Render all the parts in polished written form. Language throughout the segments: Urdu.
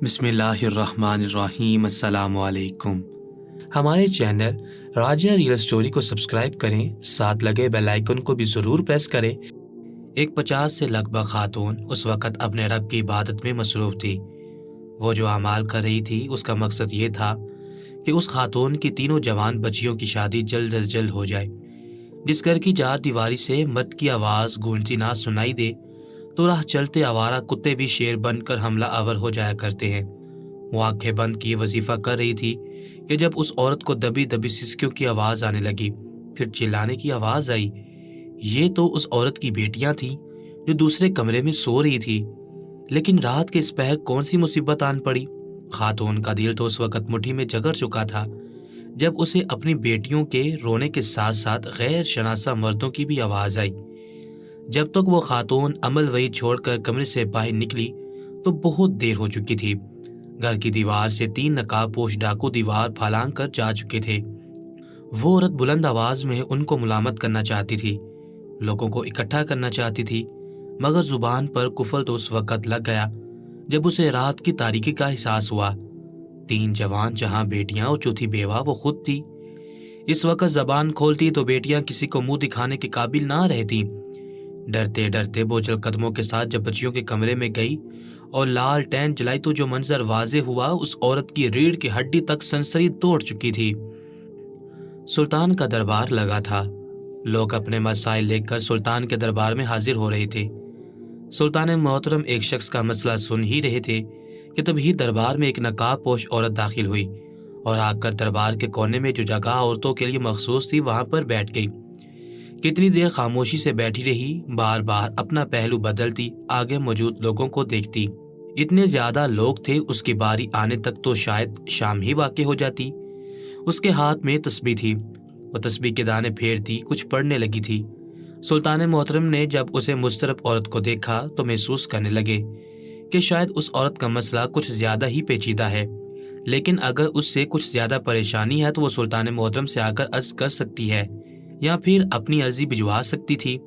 بسم اللہ الرحمن الرحیم۔ السلام علیکم۔ ہمارے چینل راجہ ریئل اسٹوری کو سبسکرائب کریں، ساتھ لگے بیل آئیکن کو بھی ضرور پریس کریں۔ ایک 50 سے لگ بھگ خاتون اس وقت اپنے رب کی عبادت میں مصروف تھی۔ وہ جو اعمال کر رہی تھی اس کا مقصد یہ تھا کہ اس خاتون کی تینوں جوان بچیوں کی شادی جلد از جلد ہو جائے۔ جس گھر کی چار دیواری سے مرد کی آواز گونجتی نہ سنائی دے تو راہ چلتے آوارہ کتے بھی شیر بن کر حملہ آور ہو جایا کرتے ہیں۔ وہ آنکھیں بند کیے وظیفہ کر رہی تھی کہ جب اس عورت کو دبی دبی سسکیوں کی آواز آنے لگی، پھر چلانے کی آواز آئی۔ یہ تو اس عورت کی بیٹیاں تھیں جو دوسرے کمرے میں سو رہی تھی، لیکن رات کے اس پہر کون سی مصیبت آن پڑی؟ خاتون کا دل تو اس وقت مٹھی میں جگر چکا تھا جب اسے اپنی بیٹیوں کے رونے کے ساتھ ساتھ غیر شناسہ مردوں کی بھی آواز آئی۔ جب تک وہ خاتون عمل وہی چھوڑ کر کمرے سے باہر نکلی تو بہت دیر ہو چکی تھی۔ گھر کی دیوار سے 3 نقاب پوش ڈاکو دیوار پھلانگ کر جا چکے تھے۔ وہ عورت بلند آواز میں ان کو ملامت کرنا چاہتی تھی، لوگوں کو اکٹھا کرنا چاہتی تھی، مگر زبان پر کفر تو اس وقت لگ گیا جب اسے رات کی تاریکی کا احساس ہوا۔ 3 جوان جہاں بیٹیاں اور چوتھی بیوہ وہ خود تھی۔ اس وقت زبان کھولتی تو بیٹیاں کسی کو منہ دکھانے کے قابل نہ رہتی۔ ڈرتے ڈرتے بوجھل قدموں کے ساتھ جب بچیوں کے کمرے میں گئی اور لال ٹین جلائی تو جو منظر واضح ہوا، اس عورت کی ریڑھ کی ہڈی تک سنسری دوڑ چکی تھی۔ سلطان کا دربار لگا تھا۔ لوگ اپنے مسائل لے کر سلطان کے دربار میں حاضر ہو رہے تھے۔ سلطان محترم ایک شخص کا مسئلہ سن ہی رہے تھے کہ تبھی دربار میں ایک نقاب پوش عورت داخل ہوئی اور آ کر دربار کے کونے میں جو جگہ عورتوں کے لیے مخصوص تھی وہاں پر بیٹھ گئی۔ کتنی دیر خاموشی سے بیٹھی رہی، بار بار اپنا پہلو بدلتی، آگے موجود لوگوں کو دیکھتی۔ اتنے زیادہ لوگ تھے، اس کی باری آنے تک تو شاید شام ہی واقع ہو جاتی۔ اس کے ہاتھ میں تسبیح تھی، وہ تسبیح کے دانے پھیرتی کچھ پڑھنے لگی تھی۔ سلطان محترم نے جب اسے مضطرب عورت کو دیکھا تو محسوس کرنے لگے کہ شاید اس عورت کا مسئلہ کچھ زیادہ ہی پیچیدہ ہے، لیکن اگر اس سے کچھ زیادہ پریشانی ہے تو وہ سلطان محترم سے آ کر عرض کر سکتی ہے یا پھر اپنی عرضی بھجوا سکتی تھی۔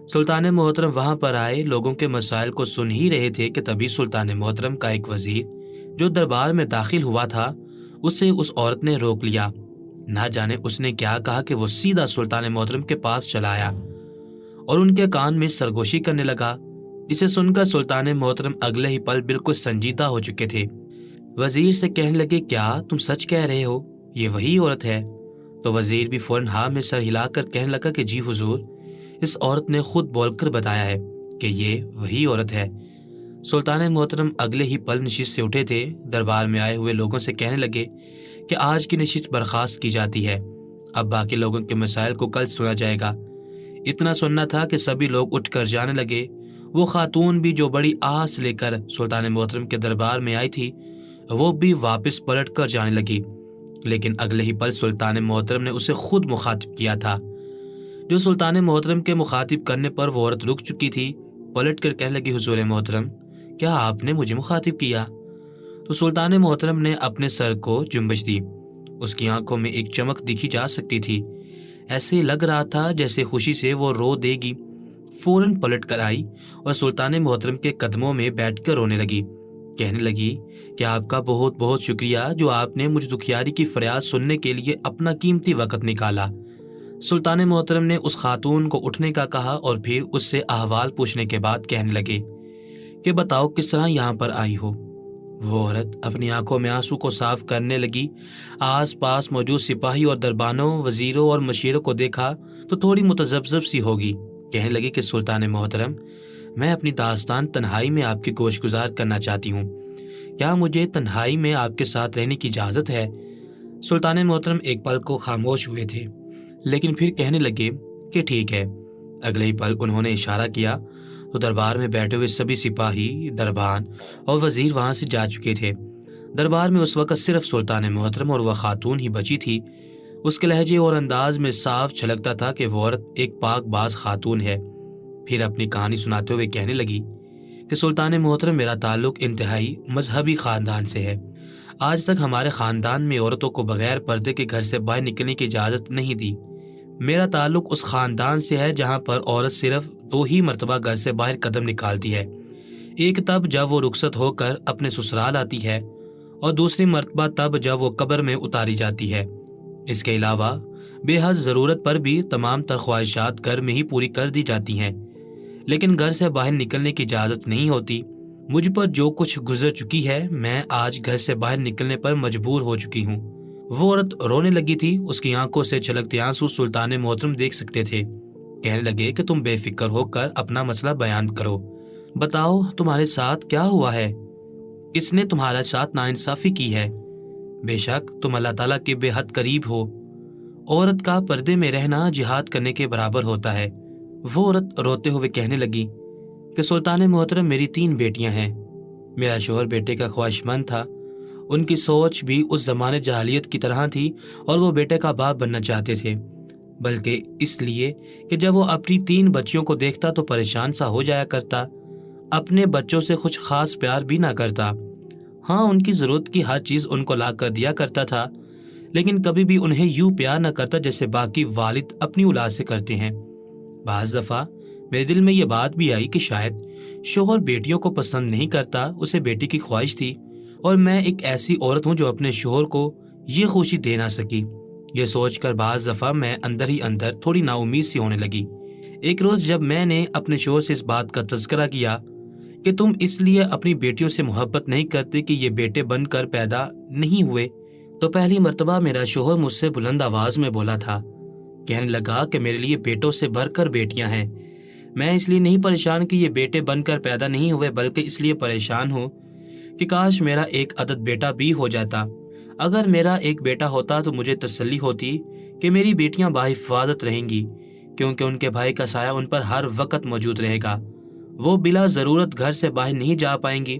سلطان محترم وہاں پر آئے، لوگوں کے مسائل کو سن ہی رہے تھے کہ تبھی سلطان محترم کا ایک وزیر جو دربار میں داخل ہوا تھا اسے اس عورت نے روک لیا۔ نہ جانے اس نے کیا کہا کہ وہ سیدھا سلطان محترم کے پاس چلا آیا اور ان کے کان میں سرگوشی کرنے لگا، جسے سن کر سلطان محترم اگلے ہی پل بالکل سنجیدہ ہو چکے تھے۔ وزیر سے کہنے لگے، کیا تم سچ کہہ رہے ہو؟ یہ وہی عورت ہے؟ تو وزیر بھی فوراً ہاں میں سر ہلا کر کہنے لگا کہ جی حضور، اس عورت نے خود بول کر بتایا ہے کہ یہ وہی عورت ہے۔ سلطان محترم اگلے ہی پل نشست سے اٹھے تھے، دربار میں آئے ہوئے لوگوں سے کہنے لگے کہ آج کی نشست برخاست کی جاتی ہے، اب باقی لوگوں کے مسائل کو کل سنا جائے گا۔ اتنا سننا تھا کہ سبھی لوگ اٹھ کر جانے لگے۔ وہ خاتون بھی جو بڑی آس لے کر سلطان محترم کے دربار میں آئی تھی وہ بھی واپس پلٹ کر جانے لگی، لیکن اگلے ہی پل سلطان محترم نے اسے خود مخاطب کیا تھا۔ جو سلطان محترم کے مخاطب کرنے پر وہ عورت رک چکی تھی، پلٹ کر کہنے لگی، حضور محترم، کیا آپ نے مجھے مخاطب کیا؟ تو سلطان محترم نے اپنے سر کو جنبش دی۔ اس کی آنکھوں میں ایک چمک دکھی جا سکتی تھی، ایسے لگ رہا تھا جیسے خوشی سے وہ رو دے گی۔ فوراً پلٹ کر آئی اور سلطان محترم کے قدموں میں بیٹھ کر رونے لگی، کہنے لگی کہ آپ کا بہت بہت شکریہ جو آپ نے مجھ دکھیاری کی فریاد سننے کے لیے اپنا قیمتی وقت نکالا۔ سلطان محترم نے اس خاتون کو اٹھنے کا کہا اور پھر اس سے احوال پوچھنے کے بعد کہنے لگے کہ بتاؤ کس طرح یہاں پر آئی ہو؟ وہ عورت اپنی آنکھوں میں آنسو کو صاف کرنے لگی۔ آس پاس موجود سپاہی اور دربانوں، وزیروں اور مشیروں کو دیکھا تو تھوڑی متذبذب سی ہوگی، کہنے لگی کہ سلطان محترم، میں اپنی داستان تنہائی میں آپ کی گوش گزار کرنا چاہتی ہوں، کیا مجھے تنہائی میں آپ کے ساتھ رہنے کی اجازت ہے؟ سلطان محترم ایک پل کو خاموش ہوئے تھے، لیکن پھر کہنے لگے کہ ٹھیک ہے۔ اگلے ہی پل انہوں نے اشارہ کیا تو دربار میں بیٹھے ہوئے سبھی سپاہی، دربان اور وزیر وہاں سے جا چکے تھے۔ دربار میں اس وقت صرف سلطان محترم اور وہ خاتون ہی بچی تھی۔ اس کے لہجے اور انداز میں صاف چھلکتا تھا کہ وہ عورت ایک پاک باز خاتون ہے۔ پھر اپنی کہانی سناتے ہوئے کہنے لگی کہ سلطان محترم، میرا تعلق انتہائی مذہبی خاندان سے ہے۔ آج تک ہمارے خاندان میں عورتوں کو بغیر پردے کے گھر سے باہر نکلنے کی اجازت نہیں دی۔ میرا تعلق اس خاندان سے ہے جہاں پر عورت صرف 2 ہی مرتبہ گھر سے باہر قدم نکالتی ہے، ایک تب جب وہ رخصت ہو کر اپنے سسرال آتی ہے اور دوسری مرتبہ تب جب وہ قبر میں اتاری جاتی ہے۔ اس کے علاوہ بے حد ضرورت پر بھی تمام تر خواہشات گھر میں ہی پوری کر دی جاتی ہیں، لیکن گھر سے باہر نکلنے کی اجازت نہیں ہوتی۔ مجھ پر جو کچھ گزر چکی ہے، میں آج گھر سے باہر نکلنے پر مجبور ہو چکی ہوں۔ وہ عورت رونے لگی تھی، اس کی آنکھوں سے چھلکتے آنسو سلطان محترم دیکھ سکتے تھے۔ کہنے لگے کہ تم بے فکر ہو کر اپنا مسئلہ بیان کرو، بتاؤ تمہارے ساتھ کیا ہوا ہے، کس نے تمہارے ساتھ ناانصافی کی ہے؟ بے شک تم اللہ تعالیٰ کے بے حد قریب ہو۔ عورت کا پردے میں رہنا جہاد کرنے کے برابر ہوتا ہے۔ وہ عورت روتے ہوئے کہنے لگی کہ سلطان محترم، میری 3 بیٹیاں ہیں۔ میرا شوہر بیٹے کا خواہش مند تھا، ان کی سوچ بھی اس زمانے جاہلیت کی طرح تھی اور وہ بیٹے کا باپ بننا چاہتے تھے، بلکہ اس لیے کہ جب وہ اپنی 3 بچیوں کو دیکھتا تو پریشان سا ہو جایا کرتا، اپنے بچوں سے کچھ خاص پیار بھی نہ کرتا۔ ہاں، ان کی ضرورت کی ہر چیز ان کو لا کر دیا کرتا تھا، لیکن کبھی بھی انہیں یوں پیار نہ کرتا جیسے باقی والد اپنی اولاد سے کرتے ہیں۔ بعض دفعہ میرے دل میں یہ بات بھی آئی کہ شاید شوہر بیٹیوں کو پسند نہیں کرتا، اسے بیٹی کی خواہش تھی، اور میں ایک ایسی عورت ہوں جو اپنے شوہر کو یہ خوشی دے نہ سکی۔ یہ سوچ کر بعض دفعہ میں اندر ہی اندر تھوڑی نا امید سی ہونے لگی۔ ایک روز جب میں نے اپنے شوہر سے اس بات کا تذکرہ کیا کہ تم اس لیے اپنی بیٹیوں سے محبت نہیں کرتے کہ یہ بیٹے بن کر پیدا نہیں ہوئے، تو پہلی مرتبہ میرا شوہر مجھ سے بلند آواز میں بولا تھا۔ کہنے لگا کہ میرے لیے بیٹوں سے بڑھ کر بیٹیاں ہیں۔ میں اس لیے نہیں پریشان کہ یہ بیٹے بن کر پیدا نہیں ہوئے، بلکہ اس لیے پریشان ہوں کہ کاش میرا ایک عدد بیٹا بھی ہو جاتا۔ اگر میرا ایک بیٹا ہوتا تو مجھے تسلی ہوتی کہ میری بیٹیاں باحفاظت رہیں گی، کیونکہ ان کے بھائی کا سایہ ان پر ہر وقت موجود رہے گا۔ وہ بلا ضرورت گھر سے باہر نہیں جا پائیں گی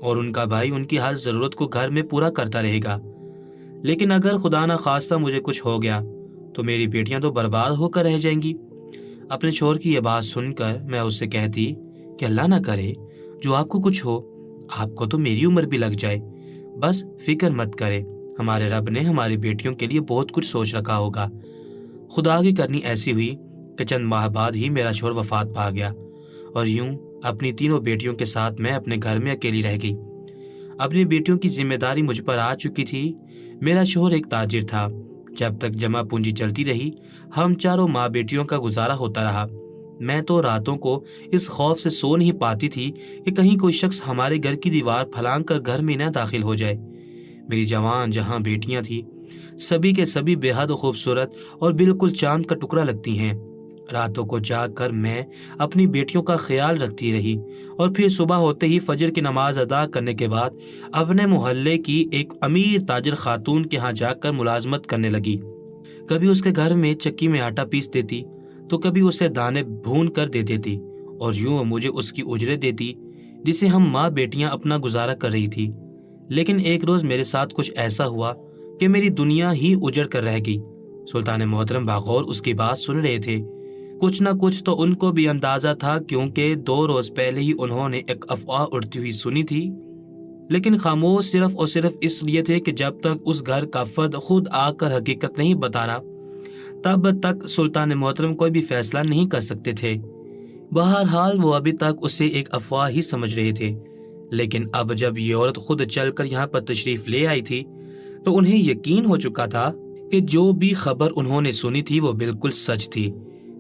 اور ان کا بھائی ان کی ہر ضرورت کو گھر میں پورا کرتا رہے گا۔ لیکن اگر خدا نہ خواستہ مجھے کچھ ہو گیا تو میری بیٹیاں تو برباد ہو کر رہ جائیں گی۔ اپنے شوہر کی یہ بات سن کر میں اس سے کہتی کہ اللہ نہ کرے جو آپ کو کچھ ہو، آپ کو تو میری عمر بھی لگ جائے، بس فکر مت کرے، ہمارے رب نے ہماری بیٹیوں کے لیے بہت کچھ سوچ رکھا ہوگا۔ خدا کی کرنی ایسی ہوئی کہ چند ماہ بعد ہی میرا شوہر وفات پا گیا، اور یوں اپنی 3 بیٹیوں کے ساتھ میں اپنے گھر میں اکیلی رہ گئی۔ اپنی بیٹیوں کی ذمہ داری مجھ پر آ چکی تھی۔ میرا شوہر ایک تاجر تھا۔ جب تک جمع پونجی چلتی رہی، ہم 4 ماں بیٹیوں کا گزارا ہوتا رہا۔ میں تو راتوں کو اس خوف سے سو نہیں پاتی تھی کہ کہیں کوئی شخص ہمارے گھر کی دیوار پھلانگ کر گھر میں نہ داخل ہو جائے۔ میری جوان جہاں بیٹیاں تھیں، سبھی کے سبھی بے حد خوبصورت اور بالکل چاند کا ٹکڑا لگتی ہیں۔ راتوں کو جاگ کر میں اپنی بیٹیوں کا خیال رکھتی رہی، اور پھر صبح ہوتے ہی فجر کی نماز ادا کرنے کے بعد اپنے محلے کی ایک امیر تاجر خاتون کے ہاں جا کر ملازمت کرنے لگی۔ کبھی اس کے گھر میں چکی میں آٹا پیس دیتی تو کبھی اسے دانے بھون کر دے دیتی، اور یوں وہ مجھے اس کی اجرت دیتی جسے ہم ماں بیٹیاں اپنا گزارا کر رہی تھی۔ لیکن ایک روز میرے ساتھ کچھ ایسا ہوا کہ میری دنیا ہی اجڑ کر رہ گئی۔ سلطان محترم باغور اس کی بات سن رہے تھے۔ کچھ نہ کچھ تو ان کو بھی اندازہ تھا، کیونکہ 2 روز پہلے ہی انہوں نے ایک افواہ اڑتی ہوئی سنی تھی، لیکن خاموش صرف اور صرف اس لیے تھے کہ جب تک اس گھر کا فرد خود آ کر حقیقت نہیں بتا رہا، تب تک سلطان محترم کوئی بھی فیصلہ نہیں کر سکتے تھے۔ بہرحال وہ ابھی تک اسے ایک افواہ ہی سمجھ رہے تھے، لیکن اب جب یہ عورت خود چل کر یہاں پر تشریف لے آئی تھی تو انہیں یقین ہو چکا تھا کہ جو بھی خبر انہوں نے سنی تھی وہ بالکل سچ تھی،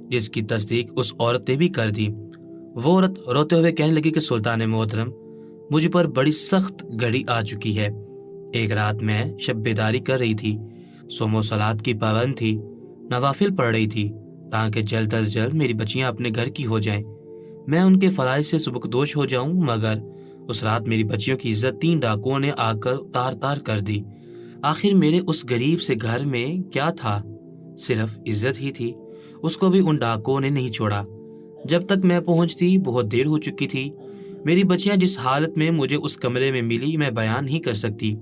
جس کی تصدیق اس عورت نے بھی کر دی۔ وہ عورت روتے ہوئے کہنے لگی کہ سلطان محترم، مجھ پر بڑی سخت گھڑی آ چکی ہے۔ ایک رات میں شب بیداری کر رہی تھی، صوم و صلات کی پابند تھی، نوافل پڑھ رہی تھی تاکہ جلد از جلد میری بچیاں اپنے گھر کی ہو جائیں، میں ان کے فرائض سے سبکدوش ہو جاؤں، مگر اس رات میری بچیوں کی عزت 3 ڈاکوؤں نے آ کر تار تار کر دی۔ آخر میرے اس غریب سے گھر میں کیا تھا؟ صرف عزت ہی تھی، اس کو بھی ان ڈاکوؤں نے نہیں چھوڑا۔ جب تک میں پہنچتی بہت دیر ہو چکی تھی۔ میری بچیاں جس حالت میں مجھے اس کمرے میں ملی میں بیان نہیں کر سکتی۔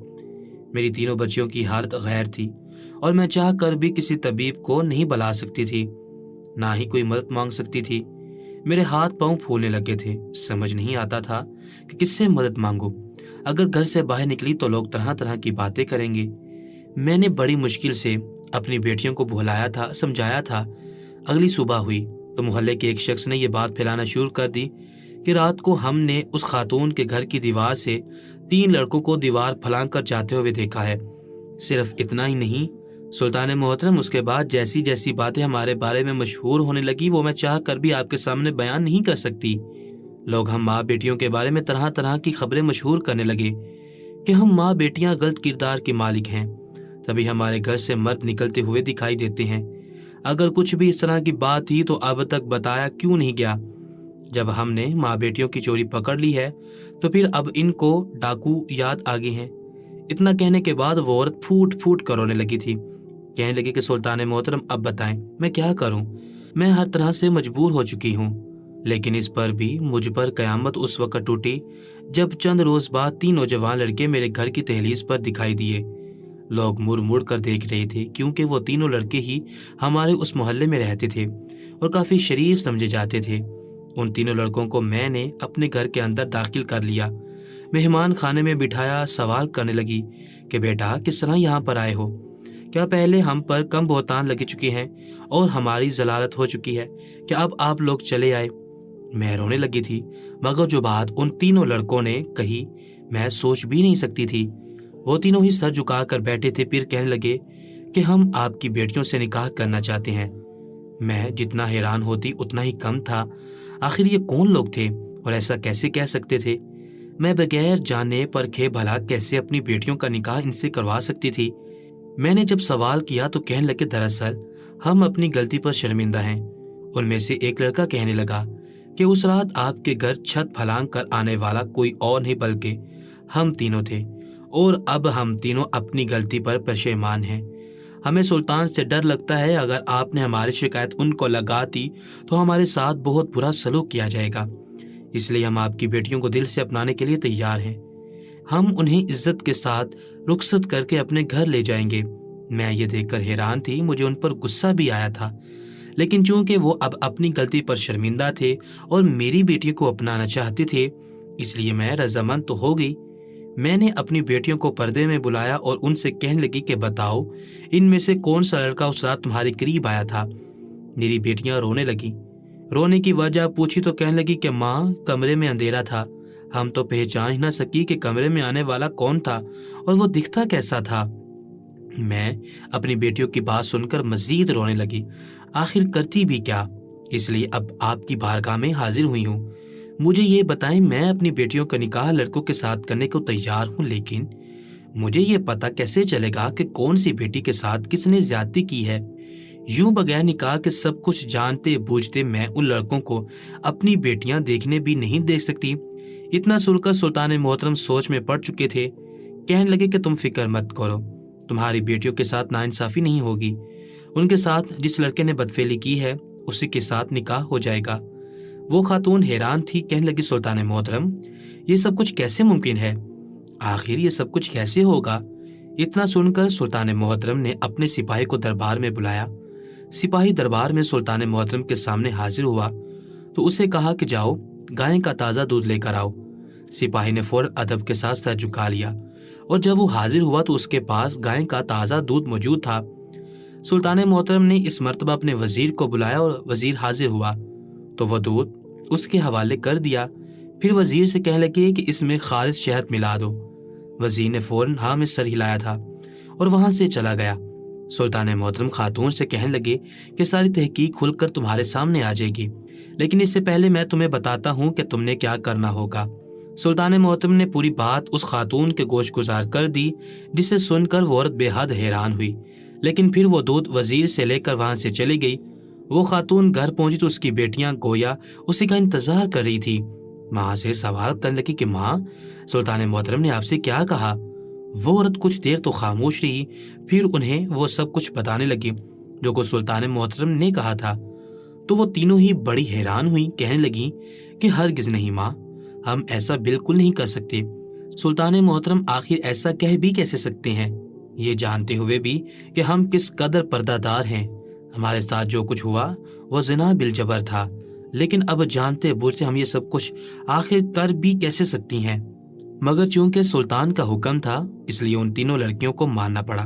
میری 3 بچیوں کی حالت غیر تھی، اور میں چاہ کر بھی کسی طبیب کو نہیں بلا سکتی تھی، نہ ہی کوئی مدد مانگ سکتی تھی۔ میرے ہاتھ پاؤں پھولنے لگے تھے، سمجھ نہیں آتا تھا کہ کس سے مدد مانگوں۔ اگر گھر سے باہر نکلی تو لوگ طرح طرح کی باتیں کریں گے۔ میں نے بڑی مشکل سے اپنی بیٹیوں کو بہلایا تھا، سمجھایا تھا۔ اگلی صبح ہوئی تو محلے کے ایک شخص نے یہ بات پھیلانا شروع کر دی کہ رات کو ہم نے اس خاتون کے گھر کی دیوار سے 3 لڑکوں کو دیوار پھلانگ کر جاتے ہوئے دیکھا ہے۔ صرف اتنا ہی نہیں سلطان محترم، اس کے بعد جیسی جیسی باتیں ہمارے بارے میں مشہور ہونے لگی وہ میں چاہ کر بھی آپ کے سامنے بیان نہیں کر سکتی۔ لوگ ہم ماں بیٹیوں کے بارے میں طرح طرح کی خبریں مشہور کرنے لگے کہ ہم ماں بیٹیاں غلط کردار کے مالک ہیں، تبھی ہمارے گھر سے مرد نکلتے ہوئے دکھائی دیتے ہیں۔ اگر کچھ بھی اس طرح کی بات تھی تو اب تک بتایا کیوں نہیں گیا؟ جب ہم نے ماں بیٹیوں کی چوری پکڑ لی ہے تو پھر اب ان کو ڈاکو یاد آ گئے ہیں۔ اتنا کہنے کے بعد وہ عورت پھوٹ پھوٹ کر رونے لگی تھی۔ کہنے لگی کہ سلطان محترم اب بتائیں میں کیا کروں، میں ہر طرح سے مجبور ہو چکی ہوں، لیکن اس پر بھی مجھ پر قیامت اس وقت ٹوٹی جب چند روز بعد 3 نوجوان لڑکے میرے گھر کی دہلیز پر دکھائی دیے۔ لوگ مڑ مڑ کر دیکھ رہے تھے کیونکہ وہ تینوں لڑکے ہی ہمارے اس محلے میں رہتے تھے اور کافی شریف سمجھے جاتے تھے۔ ان تینوں لڑکوں کو میں نے اپنے گھر کے اندر داخل کر لیا، مہمان خانے میں بٹھایا، سوال کرنے لگی کہ بیٹا کس طرح یہاں پر آئے ہو؟ کیا پہلے ہم پر کم بہتان لگ چکے ہیں اور ہماری ضلالت ہو چکی ہے کہ اب آپ لوگ چلے آئے؟ میں رونے لگی تھی، مگر جو بات ان تینوں لڑکوں نے کہی میں سوچ بھی نہیں سکتی تھی۔ وہ تینوں ہی سر جھکا کر بیٹھے تھے، پھر کہنے لگے کہ ہم آپ کی بیٹیوں سے نکاح کرنا چاہتے ہیں۔ میں جتنا حیران ہوتی اتنا ہی کم تھا۔ آخر یہ کون لوگ تھے اور ایسا کیسے کہہ سکتے تھے؟ میں بغیر جانے پرکھے بھلا کیسے اپنی بیٹیوں کا نکاح ان سے کروا سکتی تھی؟ میں نے جب سوال کیا تو کہنے لگے دراصل ہم اپنی غلطی پر شرمندہ ہیں۔ ان میں سے ایک لڑکا کہنے لگا کہ اس رات آپ کے گھر چھت پھلانگ کر آنے والا کوئی اور نہیں بلکہ ہم تینوں تھے، اور اب ہم تینوں اپنی غلطی پر پشیمان ہیں۔ ہمیں سلطان سے ڈر لگتا ہے، اگر آپ نے ہماری شکایت ان کو لگا دی تو ہمارے ساتھ بہت برا سلوک کیا جائے گا، اس لیے ہم آپ کی بیٹیوں کو دل سے اپنانے کے لیے تیار ہیں۔ ہم انہیں عزت کے ساتھ رخصت کر کے اپنے گھر لے جائیں گے۔ میں یہ دیکھ کر حیران تھی، مجھے ان پر غصہ بھی آیا تھا، لیکن چونکہ وہ اب اپنی غلطی پر شرمندہ تھے اور میری بیٹی کو اپنانا چاہتے تھے، اس لیے میں رضامند تو ہو گئی۔ میں نے اپنی بیٹیوں کو پردے میں بلایا اور ان سے کہنے لگی کہ بتاؤ ان میں سے کون سا لڑکا اس رات تمہارے قریب آیا تھا؟ میری بیٹیاں رونے لگی۔ رونے کی وجہ پوچھی تو کہنے لگی کہ ماں کمرے میں اندھیرا تھا، ہم تو پہچان ہی نہ سکی کہ کمرے میں آنے والا کون تھا اور وہ دکھتا کیسا تھا۔ میں اپنی بیٹیوں کی بات سن کر مزید رونے لگی۔ آخر کرتی بھی کیا، اس لیے اب آپ کی بارگاہ میں حاضر ہوئی ہوں۔ مجھے یہ بتائیں، میں اپنی بیٹیوں کا نکاح لڑکوں کے ساتھ کرنے کو تیار ہوں، لیکن مجھے یہ پتہ کیسے چلے گا کہ کون سی بیٹی کے ساتھ کس نے زیادتی کی ہے؟ یوں بغیر نکاح کے سب کچھ جانتے بوجھتے میں ان لڑکوں کو اپنی بیٹیاں دیکھنے بھی نہیں دے سکتی۔ اتنا سن کر سلطان محترم سوچ میں پڑ چکے تھے۔ کہنے لگے کہ تم فکر مت کرو، تمہاری بیٹیوں کے ساتھ ناانصافی نہیں ہوگی، ان کے ساتھ جس لڑکے نے بدفعلی کی ہے اسی کے ساتھ نکاح ہو جائے گا۔ وہ خاتون حیران تھی، کہنے لگی سلطان محترم یہ سب کچھ کیسے ممکن ہے؟ آخر یہ سب کچھ کیسے ہوگا؟ اتنا سن کر سلطان محترم نے اپنے سپاہی کو دربار میں بلایا۔ سپاہی دربار میں سلطان محترم کے سامنے حاضر ہوا تو اسے کہا کہ جاؤ گائے کا تازہ دودھ لے کر آؤ۔ سپاہی نے فوراً ادب کے ساتھ سر جھکا لیا، اور جب وہ حاضر ہوا تو اس کے پاس گائے کا تازہ دودھ موجود تھا۔ سلطان محترم نے اس مرتبہ اپنے وزیر کو بلایا اور وزیر حاضر ہوا تو وہ دودھ اس کے حوالے کر دیا۔ پھر وزیر سے کہنے لگے کہ اس میں خالص شہد ملا دو۔ وزیر نے فوراً ہاں میں سر ہلایا تھا اور وہاں سے چلا گیا۔ سلطان محترم خاتون سے کہنے لگے کہ ساری تحقیق کھل کر تمہارے سامنے آ جائے گی، لیکن اس سے پہلے میں تمہیں بتاتا ہوں کہ تم نے کیا کرنا ہوگا۔ سلطان محترم نے پوری بات اس خاتون کے گوش گزار کر دی، جسے سن کر وہ عورت بے حد حیران ہوئی، لیکن پھر وہ دودھ وزیر سے لے کر وہاں سے چلی گئی۔ وہ خاتون گھر پہنچی تو اس کی بیٹیاں گویا اسی کا انتظار کر رہی تھی۔ ماں سے سوال کرنے لگی کہ ماں سلطان محترم نے آپ سے کیا کہا؟ وہ عورت کچھ دیر تو خاموش رہی، پھر انہیں وہ سب کچھ بتانے لگی جو کچھ سلطان محترم نے کہا تھا۔ تو وہ تینوں ہی بڑی حیران ہوئی، کہنے لگی کہ ہرگز نہیں ماں، ہم ایسا بالکل نہیں کر سکتے۔ سلطان محترم آخر ایسا کہہ بھی کیسے سکتے ہیں، یہ جانتے ہوئے بھی کہ ہم کس قدر پردہ دار ہیں؟ ہمارے ساتھ جو کچھ ہوا وہ زنا بالجبر تھا، لیکن اب جانتے بوجھتے ہم یہ سب کچھ آخر کر بھی کیسے سکتی ہیں؟ مگر چونکہ سلطان کا حکم تھا اس لیے ان تینوں لڑکیوں کو ماننا پڑا۔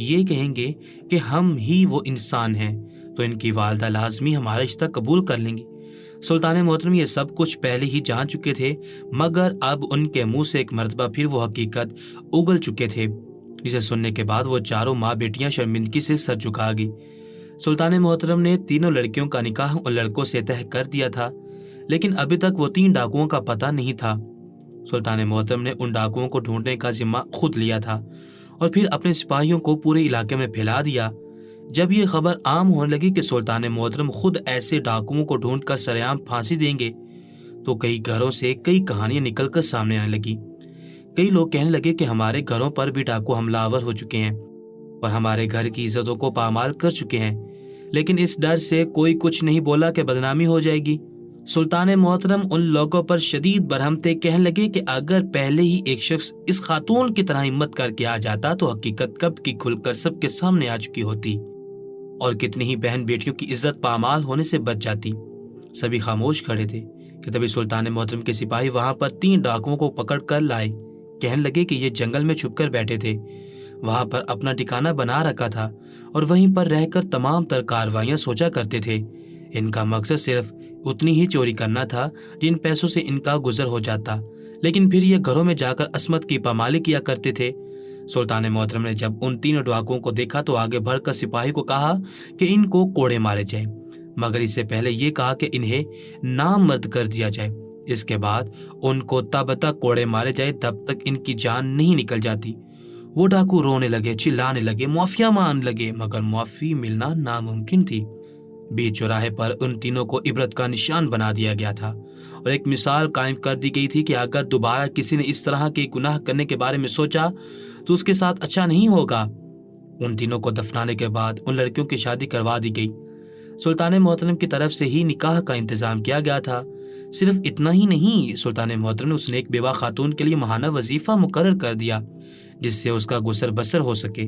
یہ کہیں گے کہ ہم ہی وہ انسان ہیں تو ان کی والدہ لازمی ہمارا رشتہ قبول کر لیں گی۔ سلطان محترم یہ سب کچھ پہلے ہی جان چکے تھے، مگر اب ان کے منہ سے ایک مرتبہ پھر وہ حقیقت اگل چکے تھے، جسے سننے کے بعد وہ چاروں ماں بیٹیاں شرمندگی سے سر جھکا گئی۔ سلطان محترم نے تینوں لڑکیوں کا نکاح ان لڑکوں سے طے کر دیا تھا، لیکن ابھی تک وہ 3 ڈاکوؤں کا پتہ نہیں تھا۔ سلطان محترم نے ان ڈاکوؤں کو ڈھونڈنے کا ذمہ خود لیا تھا اور پھر اپنے سپاہیوں کو پورے علاقے میں پھیلا دیا۔ جب یہ خبر عام ہونے لگی کہ سلطان محترم خود ایسے ڈاکوؤں کو ڈھونڈ کر سرعام پھانسی دیں گے، تو کئی گھروں سے کئی کہانیاں نکل کر سامنے آنے لگی۔ کئی لوگ کہنے لگے کہ ہمارے گھروں پر بھی ڈاکو حملہ آور ہو چکے ہیں اور ہمارے گھر کی عزتوں کو پامال کر چکے ہیں، لیکن اس ڈر سے کوئی کچھ نہیں بولا کہ بدنامی ہو جائے گی۔ سلطان محترم ان لوگوں پر شدید برہم تھے، کہنے لگے کہ اگر پہلے ہی ایک شخص اس خاتون کی طرح ہمت کر کے آ جاتا تو حقیقت کب کی کھل کر سب کے سامنے آ چکی ہوتی اور کتنی ہی بہن بیٹیوں کی عزت پامال ہونے سے بچ جاتی۔ سبھی خاموش کھڑے تھے کہ تبھی سلطان محترم کے سپاہی وہاں پر 3 ڈاکوؤں کو پکڑ کر لائے۔ کہنے لگے کہ یہ جنگل میں چھپ کر بیٹھے تھے، وہاں پر اپنا ٹھکانہ بنا رکھا تھا اور وہیں پر رہ کر تمام تر کاروائیاں سوچا کرتے تھے۔ ان کا مقصد صرف اتنی ہی چوری کرنا تھا جن پیسوں سے ان کا گزر ہو جاتا، لیکن پھر یہ گھروں میں جا کر عصمت کی پامالی کیا کرتے تھے۔ سلطان محترم نے جب ان 3 ڈاکوؤں کو دیکھا تو آگے بڑھ کر سپاہی کو کہا کہ ان کو کوڑے مارے جائیں، مگر اس سے پہلے یہ کہا کہ انہیں نامرد کر دیا جائے۔ اس کے بعد ان کو تب تک کوڑے مارے جائے جب تک ان کی جان نہیں نکل جاتی۔ وہ ڈاکو رونے لگے، چلانے لگے، معافیا مانگنے لگے، مگر معافی ملنا ناممکن تھی۔ بیچ چوراہے پر ان تینوں کو عبرت کا نشان بنا دیا گیا تھا اور ایک مثال قائم کر دی گئی تھی کہ اگر دوبارہ کسی نے اس طرح کے گناہ کرنے کے بارے میں سوچا تو اس کے ساتھ اچھا نہیں ہوگا۔ ان تینوں کو دفنانے کے بعد ان لڑکیوں کی شادی کروا دی گئی۔ سلطان محترم کی طرف سے ہی نکاح کا انتظام کیا گیا تھا۔ صرف اتنا ہی نہیں، سلطان محترم نے اس نیک بیوہ خاتون کے لیے ماہانہ وظیفہ مقرر کر دیا جس سے اس کا گزر بسر ہو سکے۔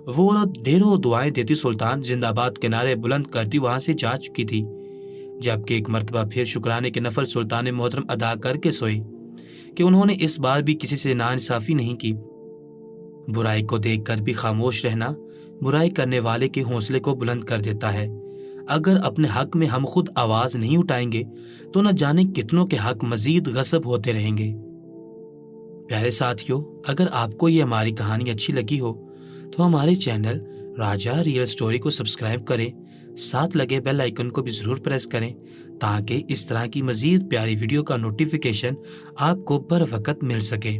وہ عورت ڈھیروں دعائیں دیتی سلطان زندہ باد کے نعرے بلند کرتی وہاں سے جا چکی تھی، جبکہ ایک مرتبہ پھر شکرانے کے نفل سلطان محترم ادا کر کے سوئے کہ انہوں نے اس بار بھی کسی سے ناانصافی نہیں کی۔ برائی کو دیکھ کر بھی خاموش رہنا برائی کرنے والے کے حوصلے کو بلند کر دیتا ہے۔ اگر اپنے حق میں ہم خود آواز نہیں اٹھائیں گے تو نہ جانے کتنوں کے حق مزید غصب ہوتے رہیں گے۔ پیارے ساتھیو، اگر آپ کو یہ ہماری کہانی اچھی لگی ہو تو ہمارے چینل راجہ ریئل سٹوری کو سبسکرائب کریں، ساتھ لگے بیل آئیکن کو بھی ضرور پریس کریں تاکہ اس طرح کی مزید پیاری ویڈیو کا نوٹیفیکیشن آپ کو بر وقت مل سکے۔